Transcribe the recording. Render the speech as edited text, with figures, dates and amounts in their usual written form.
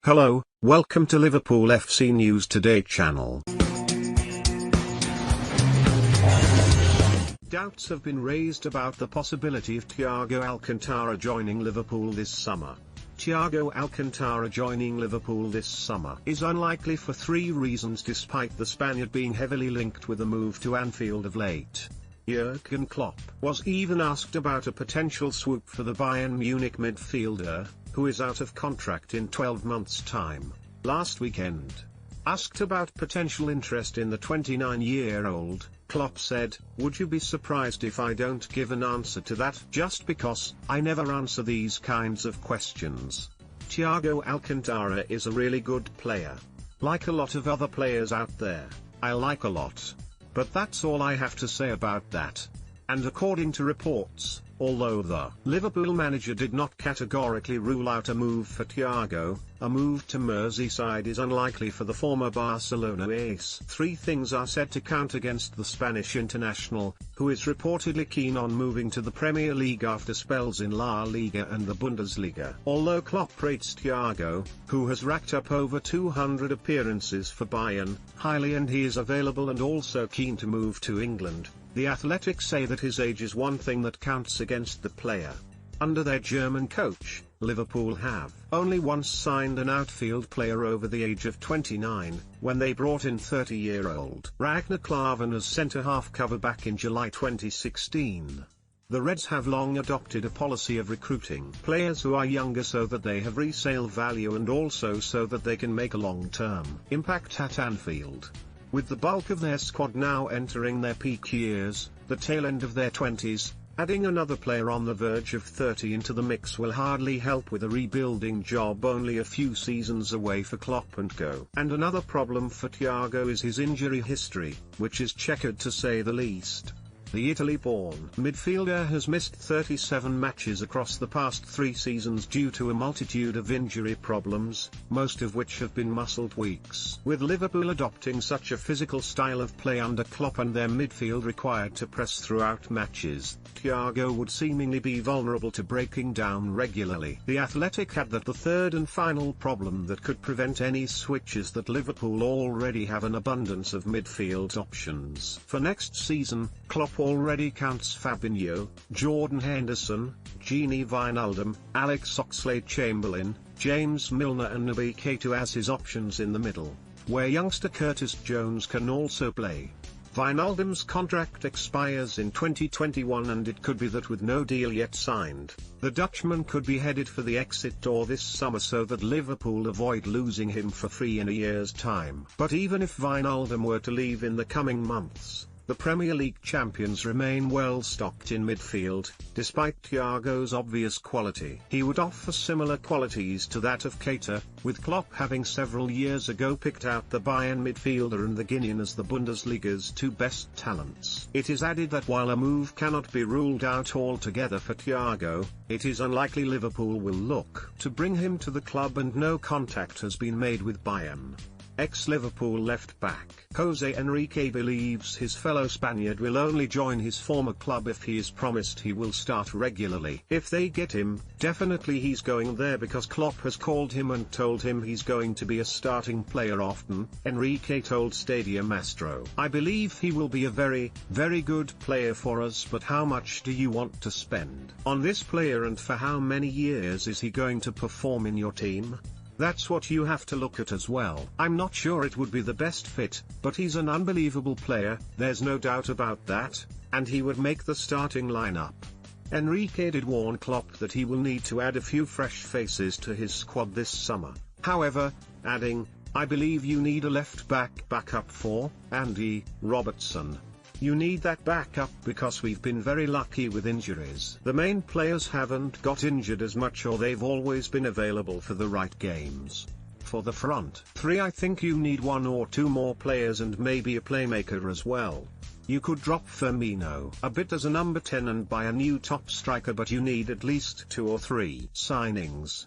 Hello, welcome to Liverpool FC News Today channel. Doubts have been raised about the possibility of Thiago Alcantara joining Liverpool this summer. Thiago Alcantara joining Liverpool this summer is unlikely for three reasons, despite the Spaniard being heavily linked with a move to Anfield of late. Jurgen Klopp was even asked about a potential swoop for the Bayern Munich midfielder, who is out of contract in 12 months' time, last weekend. Asked about potential interest in the 29-year-old, Klopp said, "Would you be surprised if I don't give an answer to that? Just because I never answer these kinds of questions. Thiago Alcantara is a really good player. Like a lot of other players out there, I like a lot. But that's all I have to say about that." And according to reports, although the Liverpool manager did not categorically rule out a move for Thiago, a move to Merseyside is unlikely for the former Barcelona ace. Three things are said to count against the Spanish international, who is reportedly keen on moving to the Premier League after spells in La Liga and the Bundesliga. Although Klopp rates Thiago, who has racked up over 200 appearances for Bayern, highly and he is available and also keen to move to England, The Athletic say that his age is one thing that counts against the player. Under their German coach, Liverpool have only once signed an outfield player over the age of 29, when they brought in 30-year-old Ragnar Klavan as centre-half cover back in July 2016. The Reds have long adopted a policy of recruiting players who are younger so that they have resale value and also so that they can make a long-term impact at Anfield. With the bulk of their squad now entering their peak years, the tail end of their 20s, adding another player on the verge of 30 into the mix will hardly help with a rebuilding job only a few seasons away for Klopp and co. And another problem for Thiago is his injury history, which is checkered to say the least. The Italy-born midfielder has missed 37 matches across the past 3 seasons due to a multitude of injury problems, most of which have been muscle tweaks. With Liverpool adopting such a physical style of play under Klopp and their midfield required to press throughout matches, Thiago would seemingly be vulnerable to breaking down regularly. The Athletic add that the third and final problem that could prevent any switch is that Liverpool already have an abundance of midfield options. For next season, Klopp already counts Fabinho, Jordan Henderson, Gini Wijnaldum, Alex Oxlade-Chamberlain, James Milner and Naby Keita as his options in the middle, where youngster Curtis Jones can also play. Wijnaldum's contract expires in 2021 and it could be that with no deal yet signed, the Dutchman could be headed for the exit door this summer so that Liverpool avoid losing him for free in a year's time. But even if Wijnaldum were to leave in the coming months, the Premier League champions remain well stocked in midfield, despite Thiago's obvious quality. He would offer similar qualities to that of Keita, with Klopp having several years ago picked out the Bayern midfielder and the Guinean as the Bundesliga's 2 best talents. It is added that while a move cannot be ruled out altogether for Thiago, it is unlikely Liverpool will look to bring him to the club and no contact has been made with Bayern. Ex-Liverpool left-back Jose Enrique believes his fellow Spaniard will only join his former club if he is promised he will start regularly. If they get him, definitely he's going there because Klopp has called him and told him he's going to be a starting player often, Enrique told Stadium Astro. "I believe he will be a very, very good player for us, but how much do you want to spend on this player and for how many years is he going to perform in your team? That's what you have to look at as well. I'm not sure it would be the best fit, but he's an unbelievable player, there's no doubt about that, and he would make the starting lineup." Enrique did warn Klopp that he will need to add a few fresh faces to his squad this summer, however, adding, "I believe you need a left-back backup for Andy Robertson. You need that backup because we've been very lucky with injuries. The main players haven't got injured as much or they've always been available for the right games. For the front 3 I think you need 1 or 2 more players and maybe a playmaker as well. You could drop Firmino a bit as a number 10 and buy a new top striker, but you need at least 2 or 3 signings.